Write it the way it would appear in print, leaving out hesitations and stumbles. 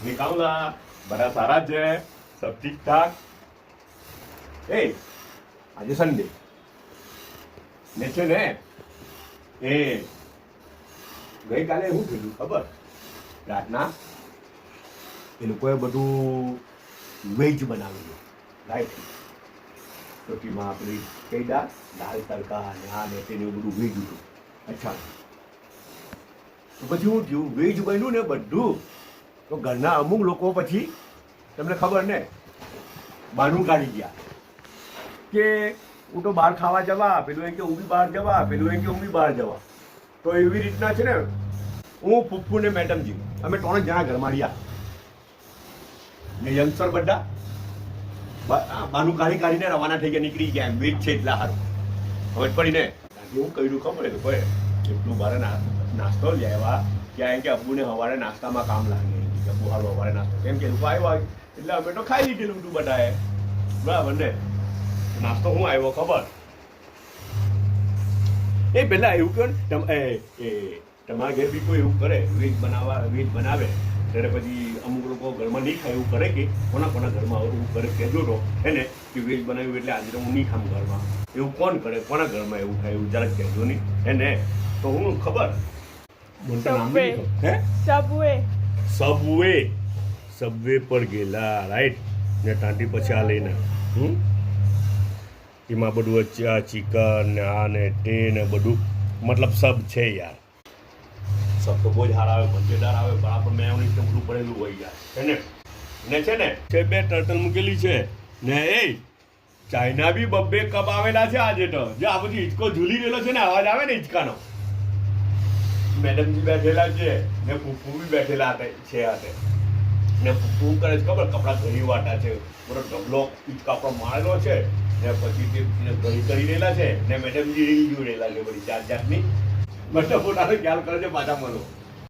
निकालना बड़ा सारा છે सब ठीक ठाक એ આજે સન્ડે ને છે ને એ ગઈકાલે શું થયું ખબર રાતના એ લોકોએ બધું વેજ બનાવેલું રાઈટ તો તેમાં આપણી કઈ દાળ તડકા અને આ ને તેને બધું વેજ હતું અચ્છા તો પછી શું થયું વેજ બન્યું ને બધું તો ઘરના અમુક લોકો પછી તમને ખબર ને બહારનું કાઢી ગયા કે હું તો બહાર ખાવા જવા પેલું એમ કે હું બી બહાર જવા પેલું એમ કે હું બી બહાર જવા તો એવી રીતના છે ને હું ફૂફ્ફુ ને મેડમજી અમે 3 જણા ઘરમાં રહ્યા ને યંગસ્ટર બધા બહારનું કાઢીને રવાના થઈ ગયા નીકળી ગયા વેજ છે એટલા સારું હવે પડીને એવું કહ્યું ખબર છે કોઈ એટલું બારે નાસ્તો લઈ આવ્યા ક્યાં કે અબ્બુને સવારે નાસ્તામાં કામ લાગે કે અબ્બુ હારું સવારે નાસ્તો કેમ કે લોકો આવ્યા એટલે અમે તો ખાઈ લીધેલું બધું બધાએ બરાબર ને નાસ્તો હું આવ્યો ખબર એ પેલા એવું કહો ને તમારા ઘેર બી કોઈ એવું કરે વેજ બનાવે ત્યારે પછી અમુક લોકો ઘરમાં નહીં ખાય એવું કરે કે કોના ઘરમાં એવું કરે કહેજો તો એને કે વેજ બનાવ્યું એટલે આજે તો હું નહીં ખામ ઘરમાં એવું કોણ કરે કોના ઘરમાં એવું થાય એવું જરાક કહેજો નહીં એને તો હું ખબર સબવે પર ગયેલા રાઈટ ને ત્યાંથી પછી આ લઈને એમાં બધું ચિકન ને આ ને તે ને બધું મતલબ સબ છે યાર સબ તો બહુ જ સારા આવે મજેદાર આવે બરાબર મેયોનીઝ ને બધું પડેલું હોય યાર ને છે ને છે 2 ટર્ટલ મૂકેલી છે ને એ ચાઇના બી 2 કપ આવેલા છે આજે તો જે આ બધી હિંચકો ઝૂલી ગયેલો છે ને અવાજ આવે ને હિંચકાનો મેડમજી બેઠેલા છે ને ફૂફ્ફુ બી બેઠેલા છે હાથે ને ફૂફ્ફુ કરે છે ખબર કપડા ઘણી વાટા છે બધો ઢગલો હિંચકા પર મારેલો છે ને પછી તે ઘણી કરી રહેલા છે ને મેડમજી રીલ જોઈ રહેલા છે બધી જાતની બધા પોતાનો ખ્યાલ કરે છે પાછા મળો